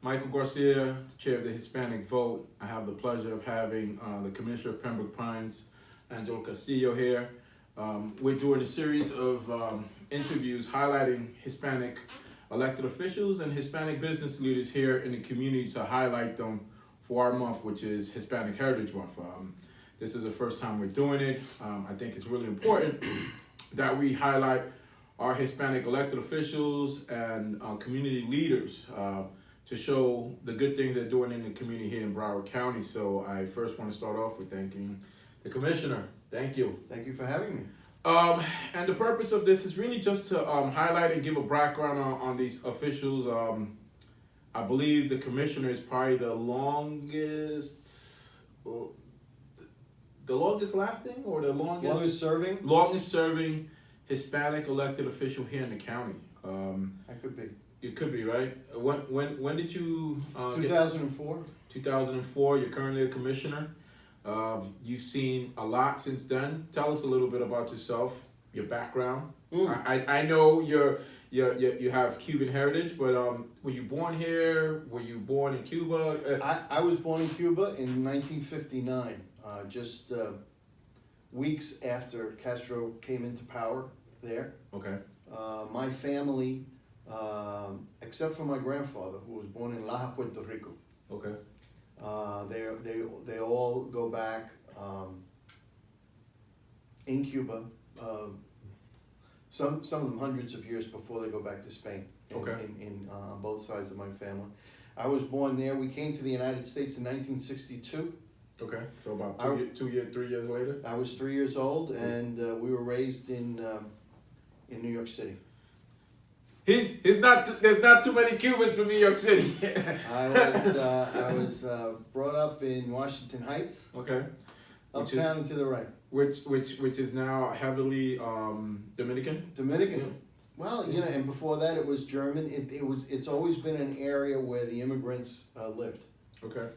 Michael Garcia, chair of the Hispanic Vote. I have the pleasure of having the Commissioner of Pembroke Pines, Angelo Castillo here. We're doing a series of interviews highlighting Hispanic elected officials and Hispanic business leaders here in the community to highlight them for our month, which is Hispanic Heritage Month. This is the first time we're doing it. I think it's really important that we highlight our Hispanic elected officials and community leaders to show the good things they're doing in the community here in Broward County. So I first want to start off with thanking the Commissioner. Thank you. Thank you for having me. And the purpose of this is really just to highlight and give a background on these officials. I believe the Commissioner is probably the longest lasting or the longest serving Hispanic elected official here in the county. That could be. It could be, right? When did you? 2004. 2004. You're currently a commissioner. You've seen a lot since then. Tell us a little bit about yourself, your background. I know you have Cuban heritage, but were you born here? Were you born in Cuba? I was born in Cuba in 1959, just weeks after Castro came into power there. Okay. My family, except for my grandfather, who was born in Laja, Puerto Rico. Okay. They all go back in Cuba. Some of them hundreds of years before they go back to Spain. In both sides of my family. I was born there. We came to the United States in 1962. Okay. So about 3 years later. I was 3 years old, and we were raised in New York City. There's not too many Cubans from New York City. I was brought up in Washington Heights. Okay. Uptown and to the right. Which is now heavily Dominican. Dominican. Yeah. Well, and before that it was German. It's always been an area where the immigrants lived. Okay.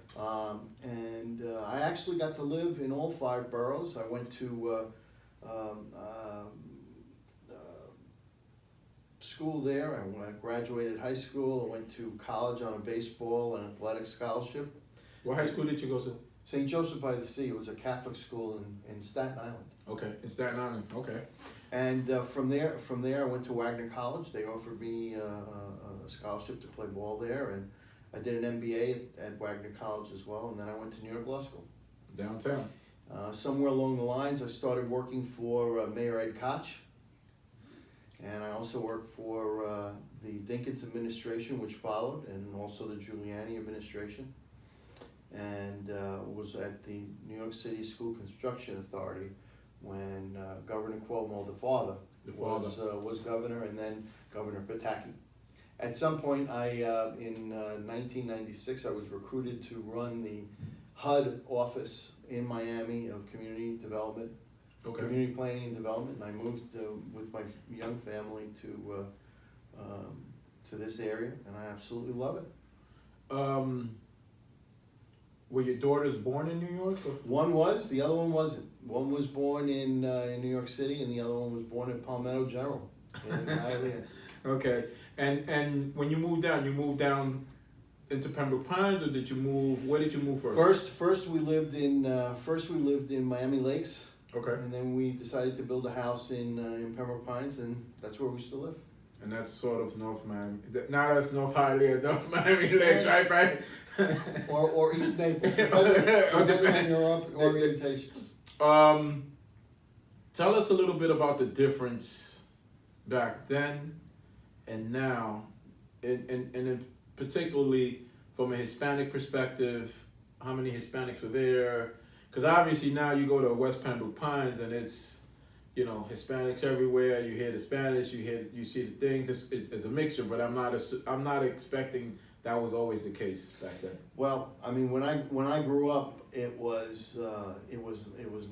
And I actually got to live in all 5 boroughs. I went to school there. I graduated high school. I went to college on a baseball and athletic scholarship. What high school did you go to? St. Joseph by the Sea. It was a Catholic school in Staten Island. Okay, in Staten Island. Okay. And from there, I went to Wagner College. They offered me a scholarship to play ball there, and I did an MBA at Wagner College as well. And then I went to New York Law School. Downtown. Somewhere along the lines, I started working for Mayor Ed Koch. And I also worked for the Dinkins administration, which followed, and also the Giuliani administration. And was at the New York City School Construction Authority when Governor Cuomo, the father, was governor, and then Governor Pataki. At some point, in 1996, I was recruited to run the HUD office in Miami of community development. Okay. Community planning and development, and I moved with my young family to this area, and I absolutely love it. Were your daughters born in New York? Or? One was, the other one wasn't. One was born in New York City, and the other one was born in Palmetto General in Hialeah. Okay, and when you moved down into Pembroke Pines, or did you move? Where did you move first? First we lived in Miami Lakes. Okay. And then we decided to build a house in Pembroke Pines, and that's where we still live. And that's sort of North Miami. Now that's North Hialeah, North Miami Lakes, right? or East Naples, depending on your orientation. Tell us a little bit about the difference back then and now, and particularly from a Hispanic perspective. How many Hispanics were there? Because obviously now you go to West Pembroke Pines and it's, Hispanics everywhere. You hear the Spanish, you see the things. It's a mixture, but I'm not expecting that was always the case back then. Well, I mean, when I grew up, it was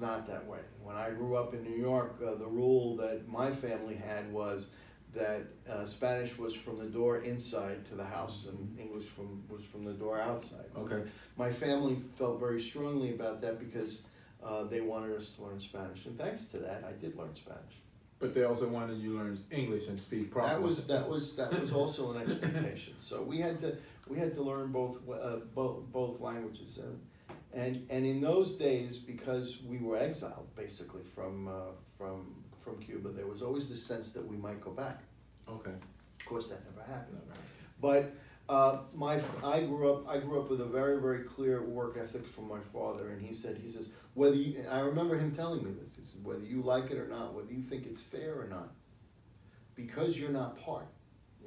not that way. When I grew up in New York, the rule that my family had was that Spanish was from the door inside to the house, and English was from the door outside. Okay. My family felt very strongly about that because they wanted us to learn Spanish, and thanks to that, I did learn Spanish. But they also wanted you to learn English and speak properly. That was also an expectation. So we had We had to learn both languages, and in those days, because we were exiled basically from Cuba, there was always the sense that we might go back. Okay. Of course, that never happened. But I grew up with a very, very clear work ethic from my father, and he says, whether you, I remember him telling me this, he said, whether you like it or not, whether you think it's fair or not, because you're not part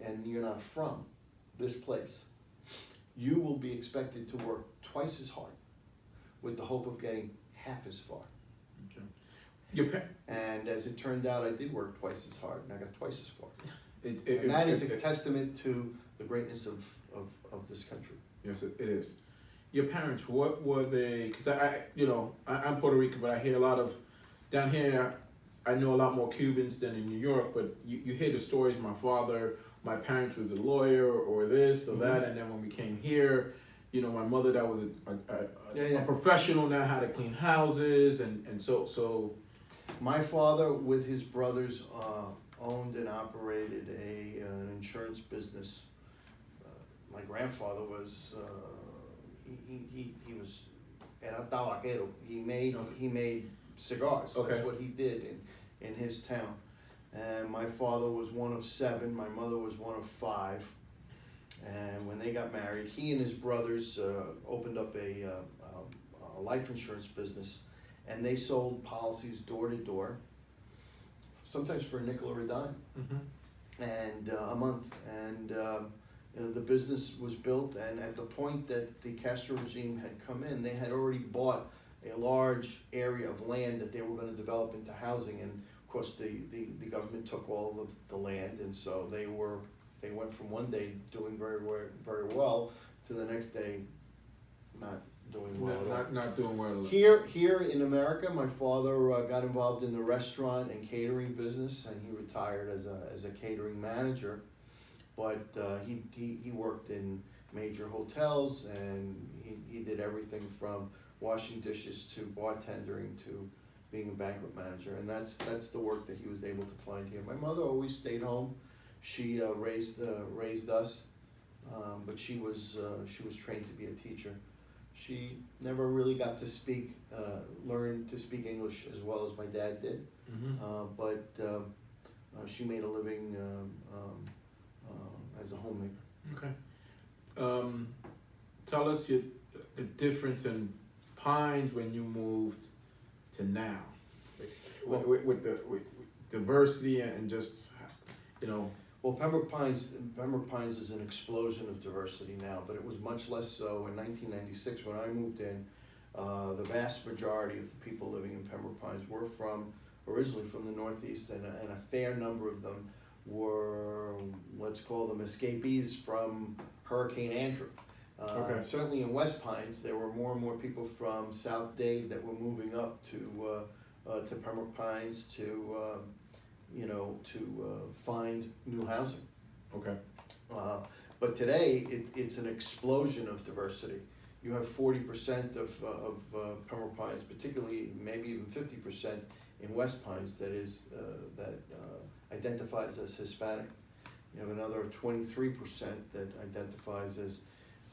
and you're not from this place, you will be expected to work twice as hard with the hope of getting half as far. Okay. And as it turned out, I did work twice as hard, and I got twice as far. And that is a testament to the greatness of this country. Yes, it is. Your parents, what were they? Because I'm Puerto Rican, but I hear a lot of, down here, I know a lot more Cubans than in New York, but you hear the stories. My parents was a lawyer or this or that, and then when we came here, my mother that was a professional, now how to clean houses, and so. My father, with his brothers, owned and operated an insurance business. My grandfather was he was era tabaquero. He made cigars. Okay. That's what he did in his town. And my father was one of 7. My mother was one of 5. And when they got married, he and his brothers opened up a life insurance business, and they sold policies door to door, sometimes for a nickel or a dime, and a month. And the business was built, and at the point that the Castro regime had come in, they had already bought a large area of land that they were going to develop into housing. And of course, the government took all of the land, and so they went from one day doing very, very well to the next day not doing well at all. Not doing well. Here in America, my father got involved in the restaurant and catering business, and he retired as a catering manager. But he worked in major hotels, and he did everything from washing dishes to bartending to being a banquet manager, and that's the work that he was able to find here. My mother always stayed home. She raised us, but she was trained to be a teacher. She never really got to learn to speak English as well as my dad did, but she made a living as a homemaker. Okay. Tell us the difference in Pines when you moved to now, with diversity and just, Well, Pembroke Pines is an explosion of diversity now, but it was much less so in 1996 when I moved in. The vast majority of the people living in Pembroke Pines were originally from the Northeast, and a fair number of them were, let's call them escapees from Hurricane Andrew. Okay. Certainly in West Pines, there were more and more people from South Dade that were moving up to Pembroke Pines to find new housing. Okay. But today, it's an explosion of diversity. You have 40% of Pembroke Pines, particularly maybe even 50% in West Pines that identifies as Hispanic. You have another 23% that identifies as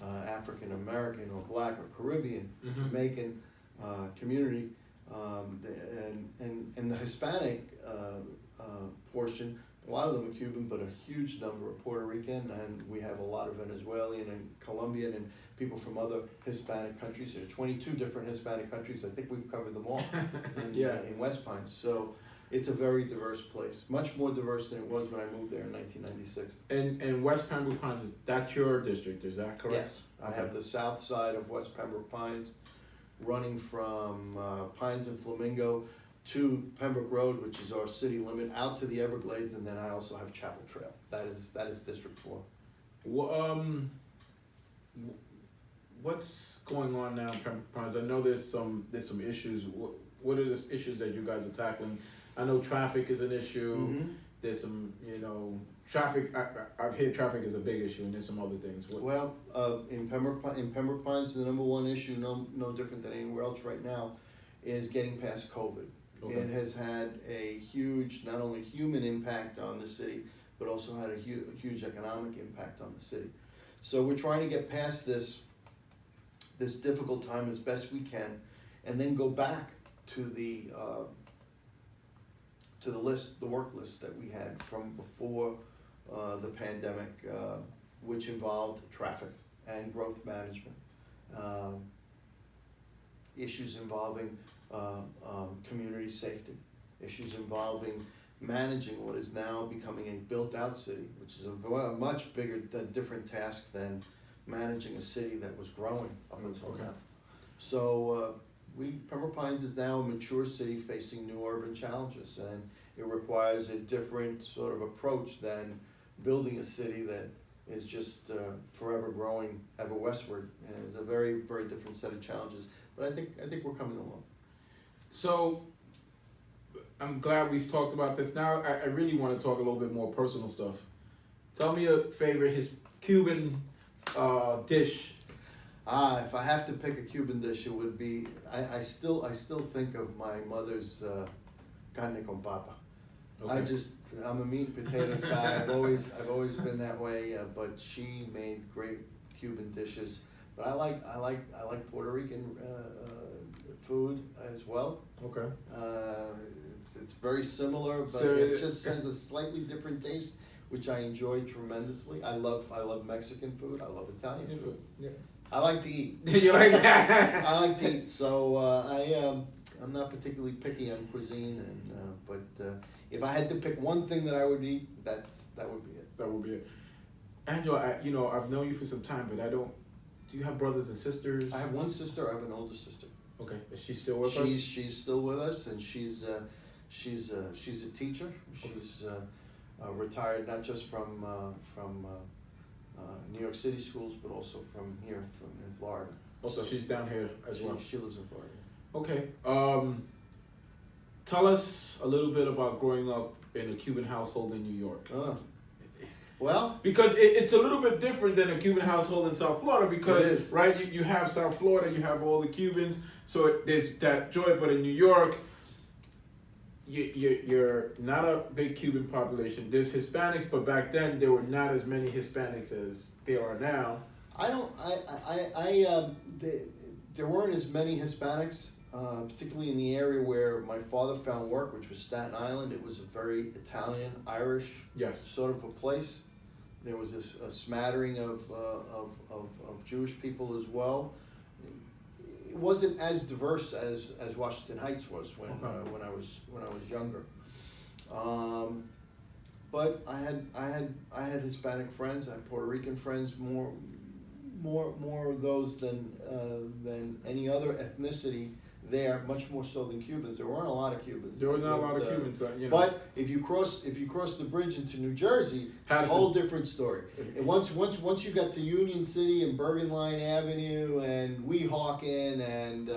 African American or Black or Caribbean, Jamaican community, and the Hispanic portion. A lot of them are Cuban, but a huge number are Puerto Rican, and we have a lot of Venezuelan and Colombian and people from other Hispanic countries. There are 22 different Hispanic countries. I think we've covered them all in West Pines. So it's a very diverse place, much more diverse than it was when I moved there in 1996. And West Pembroke Pines, that's your district, is that correct? Yes, I have the south side of West Pembroke Pines, running from Pines and Flamingo to Pembroke Road, which is our city limit, out to the Everglades, and then I also have Chapel Trail. That is District 4. What's going on now in Pembroke Pines? I know there's some issues. What are the issues that you guys are tackling? I know traffic is an issue. There's some, traffic. I've heard traffic is a big issue, and there's some other things. Well, in Pembroke Pines, the number one issue, no different than anywhere else right now, is getting past COVID. Okay. It has had a huge, not only human impact on the city, but also had a huge economic impact on the city. So we're trying to get past this difficult time as best we can, and then go back to the work list that we had from before the pandemic, which involved traffic and growth management, issues involving community safety, issues involving managing what is now becoming a built-out city, which is a much bigger, different task than managing a city that was growing up until now. So Pembroke Pines is now a mature city facing new urban challenges, and it requires a different sort of approach than building a city that is just forever growing ever westward. And it's a very, very different set of challenges. But I think we're coming along. So I'm glad we've talked about this. Now I really want to talk a little bit more personal stuff. Tell me your favorite Cuban dish. If I have to pick a Cuban dish, it would be, I still think of my mother's carne con papa. Okay. I'm a meat and potatoes guy. I've always been that way. But she made great Cuban dishes. But I like Puerto Rican food as well. Okay. It's very similar, but So it just has a slightly different taste, which I enjoy tremendously. I love Mexican food. I love Italian food. Yeah. I like to eat. You like that? I like to eat. So I'm not particularly picky on cuisine, but if I had to pick one thing that I would eat, that would be it. That would be it. Angelo, I've known you for some time, but do you have brothers and sisters? I have one sister. I have an older sister. Okay. Is she still with us? She's still with us, and she's a teacher. She's retired not just from New York City schools, but also from here, in Florida. Also, she's down here as well. She lives in Florida. Okay. Tell us a little bit about growing up in a Cuban household in New York. Well, because it's a little bit different than a Cuban household in South Florida, because right, you have South Florida, you have all the Cubans, so there's that joy. But in New York, you're not a big Cuban population. There's Hispanics, but back then there were not as many Hispanics as there are now. There weren't as many Hispanics, particularly in the area where my father found work, which was Staten Island. It was a very Italian, Irish sort of a place. There was a smattering of Jewish people as well. It wasn't as diverse as Washington Heights was when I was younger. But I had Hispanic friends. I had Puerto Rican friends. More of those than any other ethnicity there, much more so than Cubans. There weren't a lot of Cubans. There were not a lot of Cubans, But if you cross the bridge into New Jersey, Patterson. whole different story. And once you got to Union City and Bergen Line Avenue and Weehawken and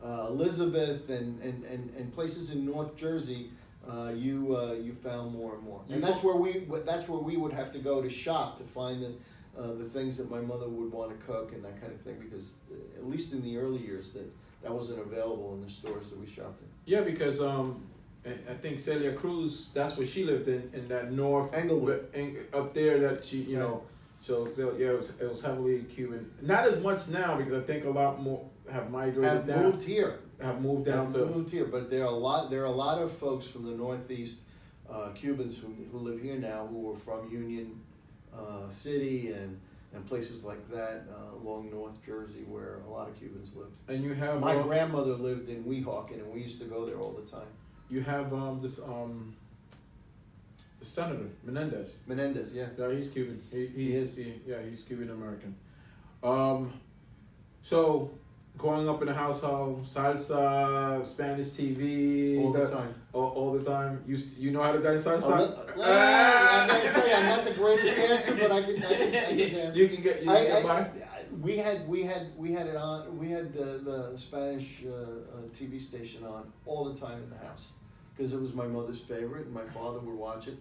Elizabeth and places in North Jersey, you found more and more. And that's where we would have to go to shop to find the things that my mother would want to cook and that kind of thing, because at least in the early years that wasn't available in the stores that we shopped in. Yeah, because I think Celia Cruz, that's where she lived in that north Englewood up there. That she so yeah, it was heavily Cuban. Not as much now, because I think a lot more have migrated down. Moved here. Have moved down to moved here, but there are a lot of folks from the Northeast, Cubans who live here now, who were from Union City and places like that along North Jersey, where a lot of Cubans lived. And you have my grandmother lived in Weehawken, and we used to go there all the time. You have the Senator Menendez. Menendez, yeah. Yeah, he's Cuban. He is. He's Cuban American. So growing up in a household, salsa, Spanish TV, all the time. All the time. You know how to dance salsa? I'm gonna tell you, I'm not the greatest dancer, but I can dance. You can get by. We had it on. We had the Spanish TV station on all the time in the house, because it was my mother's favorite, and my father would watch it.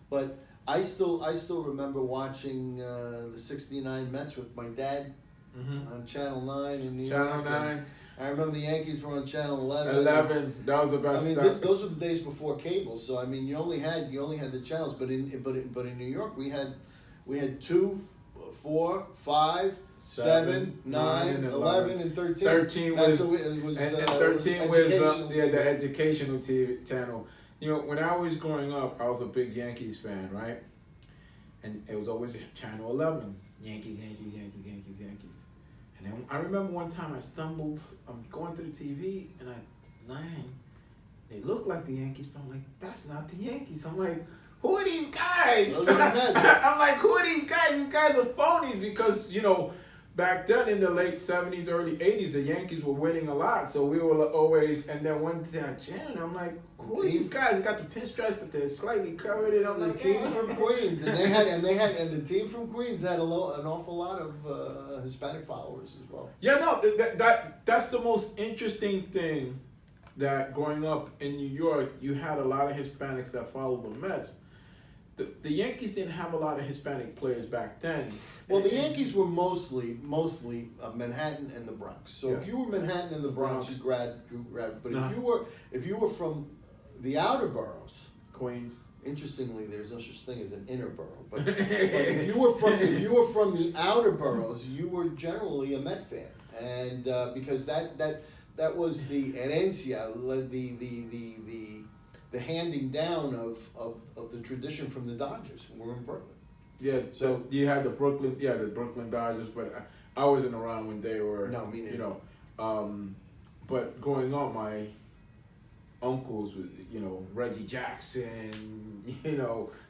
But I still remember watching the '69 Mets with my dad. Mm-hmm. On Channel 9 in New York. Channel 9. I remember the Yankees were on Channel 11. 11. That was the best. I mean, those were the days before cable. So I mean, you only had the channels. But in New York, we had two 4, 5, 7, 9, 11, and 13. 13 That's was, it was and 13 was educational the TV. educational TV channel. You know, when I was growing up, I was a big Yankees fan, right? And it was always Channel 11, Yankees, Yankees, Yankees, Yankees, Yankees. And then I remember one time I stumbled, I'm going through the TV, and they look like the Yankees, but I'm like, that's not the Yankees. I'm like, who are these guys? Those are the Mets. I'm like, who are these guys? These guys are phonies because, you know, back then in the late 70s, early 80s, the Yankees were winning a lot. So we were always, and then one day I jammed, I'm like, who are these guys? They got the pinstripes, but they're slightly covered. And I'm The like, team from Queens, and the team from Queens had an awful lot of Hispanic followers as well. Yeah, no, that's the most interesting thing, that growing up in New York, you had a lot of Hispanics that followed the Mets. The Yankees didn't have a lot of Hispanic players back then. Well, the Yankees were mostly Manhattan and the Bronx. So if Yeah. you were Manhattan and the Bronx, you grabbed. But Uh-huh. if you were from the outer boroughs, Queens. interestingly, there's no such thing as an inner borough. But if you were from the outer boroughs, you were generally a Met fan, and because that was the herencia, the handing down of the tradition from the Dodgers, who were in Brooklyn. Yeah, So- you had the Brooklyn Dodgers, but I wasn't around when they were. No, me neither. You know, but growing up, my uncles, Reggie Jackson,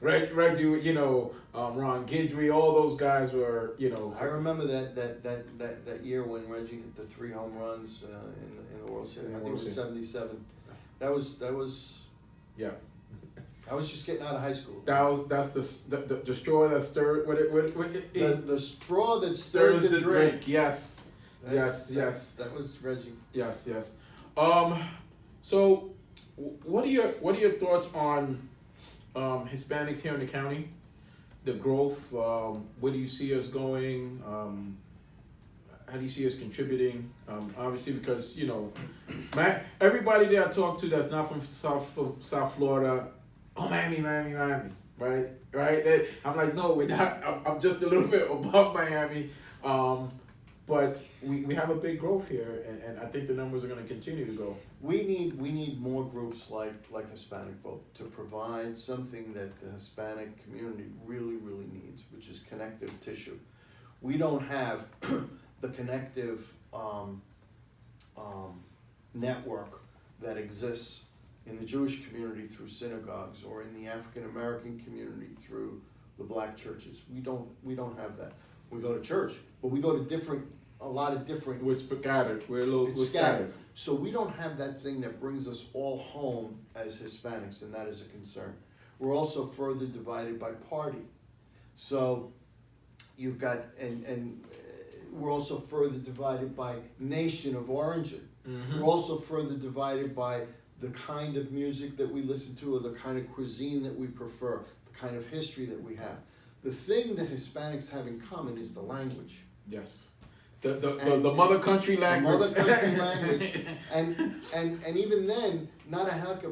Reggie, Ron Guidry, all those guys were, I remember that year when Reggie hit the 3 home runs in the World Series. I think it was 77. That was. Yeah. I was just getting out of high school. That's the straw that stirred The straw that stirs the drink. Yes. Yes. That was Reggie. Yes. So, what are your thoughts on Hispanics here in the county? The growth. Where do you see us going? How do you see us contributing? Obviously, because everybody that I talk to that's not from South Florida, oh Miami, right? I'm like, no, we're not. I'm just a little bit above Miami, but we have a big growth here, and I think the numbers are going to continue to go. We need more groups like Hispanic Vote to provide something that the Hispanic community really needs, which is connective tissue. We don't have the connective network that exists in the Jewish community through synagogues, or in the African American community through the black churches. We don't have that. We go to church, but we go to a lot of different. We're scattered. We're scattered. So we don't have that thing that brings us all home as Hispanics, and that is a concern. We're also further divided by party. So you've got, and we're also further divided by nation of origin. Mm-hmm. We're also further divided by the kind of music that we listen to, or the kind of cuisine that we prefer, the kind of history that we have. The thing that Hispanics have in common is the language. Yes. The mother country language. The mother country language. And even then, not a heck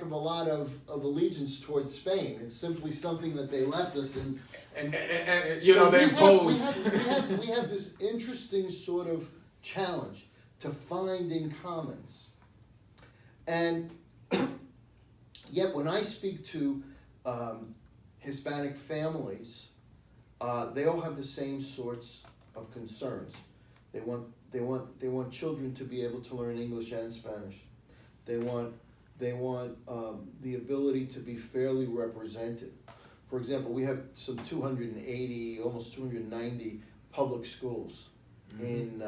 of a lot of allegiance towards Spain. It's simply something that they left us, and so they imposed. We have this interesting sort of challenge to find in commons. And yet when I speak to Hispanic families, they all have the same sorts of concerns. They want children to be able to learn English and Spanish. They want the ability to be fairly represented. For example, we have some 280, almost 290 public schools in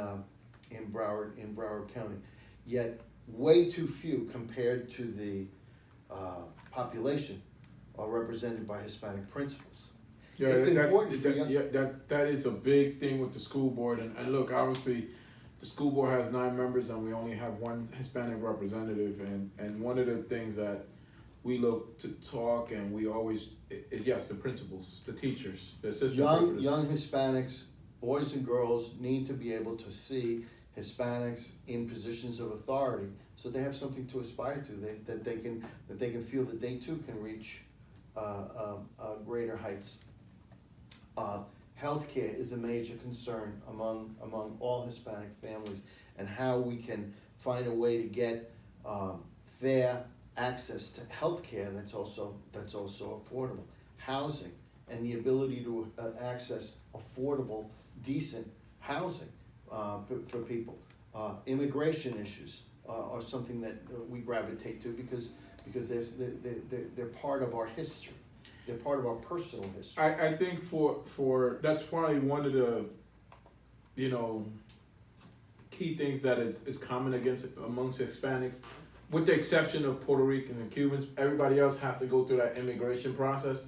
Broward County. Yet way too few compared to the population are represented by Hispanic principals. Yeah, It's important for that is a big thing with the school board, and look, obviously, the school board has 9 members, and we only have 1 Hispanic representative, and one of the things that we look to talk, and we always, yes, the principals, the teachers, the assistant principals. Young Hispanics, boys and girls, need to be able to see Hispanics in positions of authority, so they have something to aspire to. That they can feel that they too can reach greater heights. healthcare is a major concern among all Hispanic families, and how we can find a way to get fair access to healthcare that's also affordable. Housing, and the ability to access affordable, decent housing for people. Immigration issues are something that we gravitate to because they're part of our history. They're part of our personal history. I think for that's probably one of the, key things that is common amongst Hispanics, with the exception of Puerto Ricans and Cubans. Everybody else has to go through that immigration process.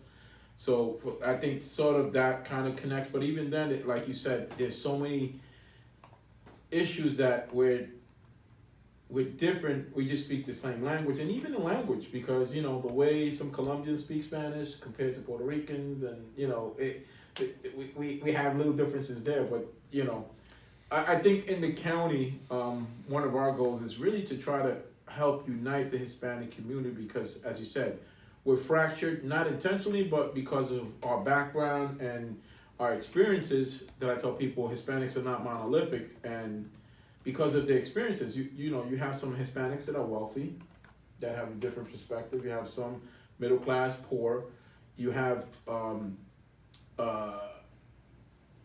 So I think sort of that kind of connects. But even then, like you said, there's so many issues that we're different. We just speak the same language, and even the language, because the way some Colombians speak Spanish compared to Puerto Ricans, and we have little differences there. But I think in the county, one of our goals is really to try to help unite the Hispanic community, because, as you said, we're fractured, not intentionally, but because of our background and our experiences. That I tell people, Hispanics are not monolithic, and because of their experiences, you have some Hispanics that are wealthy, that have a different perspective. You have some middle class, poor. You have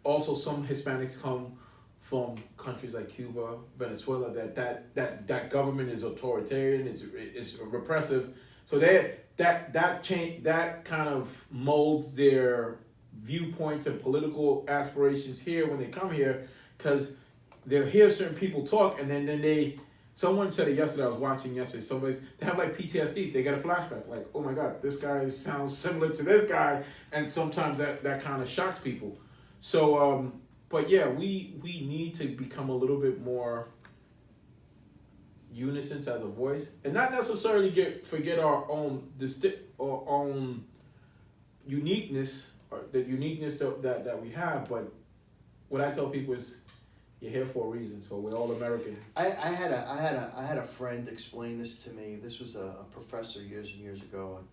also some Hispanics come from countries like Cuba, Venezuela, that government is authoritarian, it's repressive. So that kind of molds their viewpoints and political aspirations here when they come here, because they'll hear certain people talk, and then someone said it yesterday, I was watching yesterday, they have like PTSD, they get a flashback, like, oh my God, this guy sounds similar to this guy, and sometimes that kind of shocks people. So, but yeah, we need to become a little bit more unison as a voice, and not necessarily forget our own uniqueness, or the uniqueness that we have. But what I tell people is, you're here for a reason, so we're all American. I had a friend explain this to me. This was a professor years and years ago, and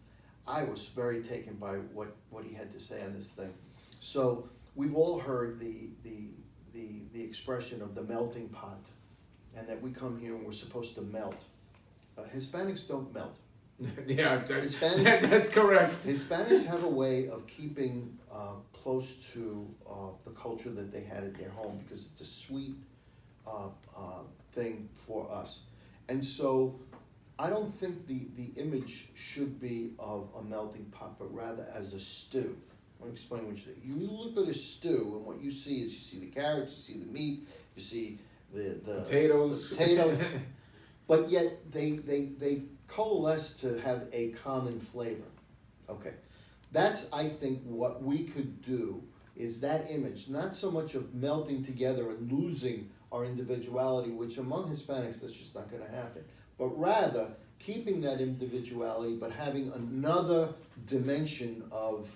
I was very taken by what he had to say on this thing. So we've all heard the expression of the melting pot, and that we come here and we're supposed to melt. Hispanics don't melt. Yeah, that's correct. Hispanics have a way of keeping close to the culture that they had at their home, because it's a sweet thing for us. And so I don't think the image should be of a melting pot, but rather as a stew. Let me explain what you say. You look at a stew, and what you see is, you see the carrots, you see the meat, you see the potatoes, but yet they coalesce to have a common flavor. Okay, that's, I think, what we could do, is that image, not so much of melting together and losing our individuality, which among Hispanics that's just not going to happen, but rather keeping that individuality, but having another dimension of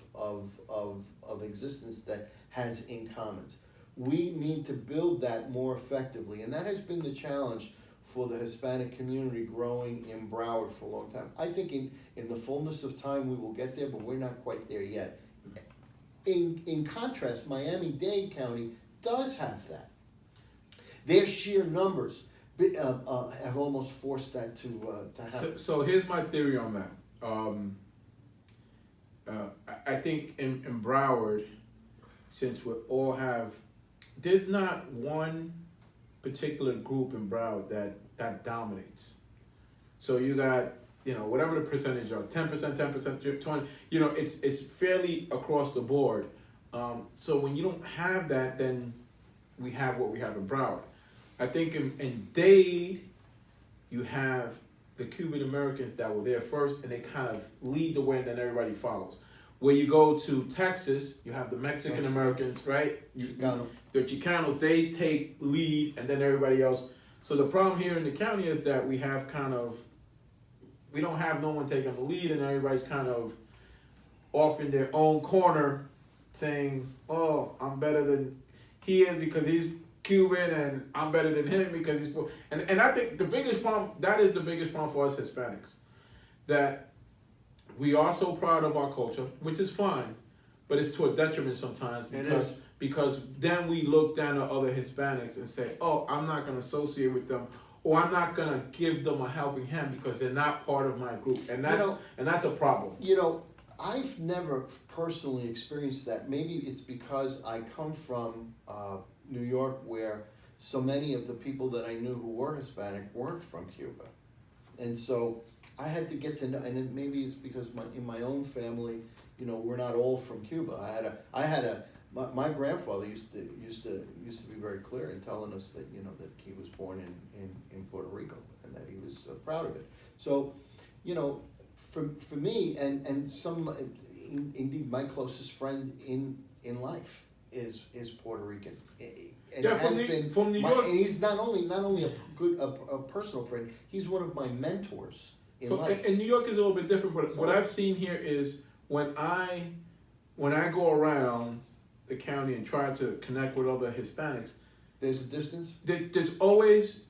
existence that has in common. We need to build that more effectively, and that has been the challenge for the Hispanic community growing in Broward for a long time. I think in the fullness of time we will get there, but we're not quite there yet. In contrast, Miami-Dade County does have that. Their sheer numbers have almost forced that to happen. So here's my theory on that. I think in Broward, since we all have, there's not one particular group in Broward that dominates. So you got, whatever the percentage are, 10%, 20, it's fairly across the board. So when you don't have that, then we have what we have in Broward. I think in Dade, you have the Cuban Americans that were there first, and they kind of lead the way, and then everybody follows. Where you go to Texas, you have the Mexican Americans, right? The Chicanos, they take lead, and then everybody else. So the problem here in the county is that we have we don't have no one taking the lead, and everybody's kind of off in their own corner saying, oh, I'm better than he is because he's Cuban, and I'm better than him because he's poor. And I think the biggest problem for us Hispanics, that we are so proud of our culture, which is fine, but it's to a detriment sometimes because then we look down at other Hispanics and say, oh, I'm not gonna associate with them, or I'm not gonna give them a helping hand because they're not part of my group, and that's a problem. You know, I've never personally experienced that. Maybe it's because I come from New York, where so many of the people that I knew who were Hispanic weren't from Cuba. And so I had to get to know, and maybe it's because in my own family, you know, we're not all from Cuba. My grandfather used to be very clear in telling us that, you know, that he was born in Puerto Rico and that he was proud of it. So, you know, for me and indeed my closest friend in life is Puerto Rican. And Yeah, from New York. And he's not only a personal friend, he's one of my mentors in life. And New York is a little bit different, but what I've seen here is when I go around the county and try to connect with other Hispanics, There's a distance? there's always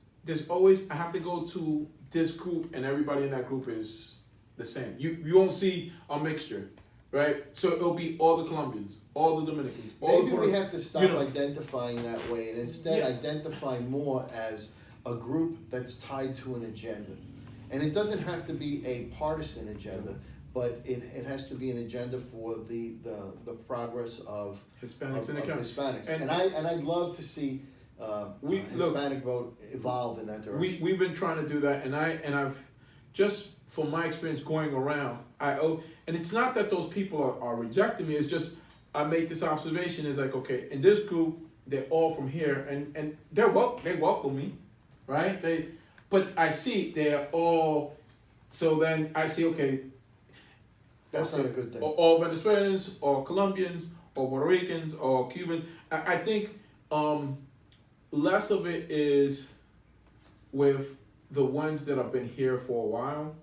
I have to go to this group and everybody in that group is the same. You won't see a mixture, right? So it'll be all the Colombians, all the Dominicans, all Maybe the we have to stop you know. identifying that way and instead Yeah. identify more as a group that's tied to an agenda. And it doesn't have to be a partisan agenda, but it has to be an agenda for the progress of Hispanics in the of county. Hispanics. And- And I'd love to see Hispanic vote evolve in that direction. We've been trying to do that, and I've just from my experience going around, and it's not that those people are rejecting me. It's just I make this observation. Is like, okay, in this group, they're all from here, and they welcome me, right? But I see they're all. So then I see, okay, That's not a good thing. All Venezuelans, or Colombians, or Puerto Ricans, or Cubans. I think less of it is with the ones that have been here for a while.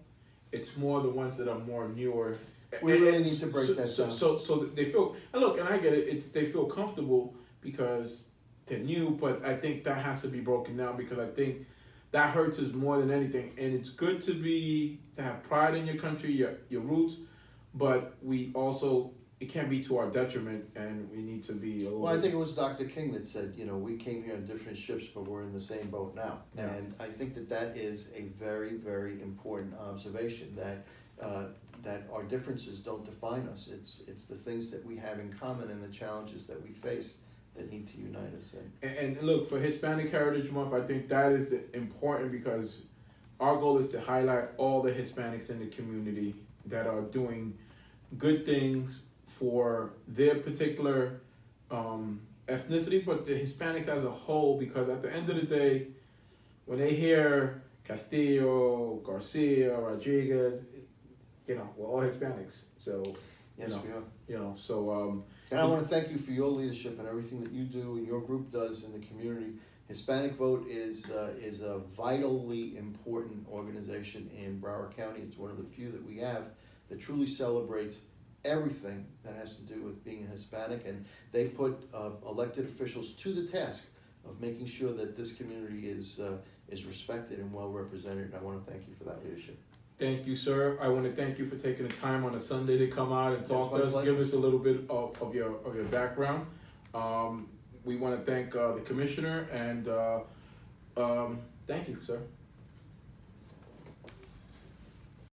It's more the ones that are more newer. We really need to break that down. So they feel, and look, and I get it. They feel comfortable because they're new, but I think that has to be broken down because I think that hurts us more than anything. And it's good to have pride in your country, your roots, but it can't be to our detriment, and we need to be a little. Well, I think it was Dr. King that said, you know, we came here on different ships, but we're in the same boat now. Yeah. And I think that is a very, very important observation, that our differences don't define us. It's the things that we have in common and the challenges that we face that need to unite us. And look, for Hispanic Heritage Month, I think that is important because our goal is to highlight all the Hispanics in the community that are doing good things for their particular ethnicity, but the Hispanics as a whole, because at the end of the day, when they hear Castillo, Garcia, Rodriguez, you know, we're all Hispanics. So, Yes, we are. you know, so And I want to thank you for your leadership and everything that you do and your group does in the community. Hispanic Vote is a vitally important organization in Broward County. It's one of the few that we have that truly celebrates everything that has to do with being a Hispanic, and they put elected officials to the task of making sure that this community is respected and well represented. And I want to thank you for that leadership. thank you, sir. I want to thank you for taking the time on a Sunday to come out and talk It's my to us, pleasure. give us a little bit of your background. We want to thank the commissioner and thank you, sir.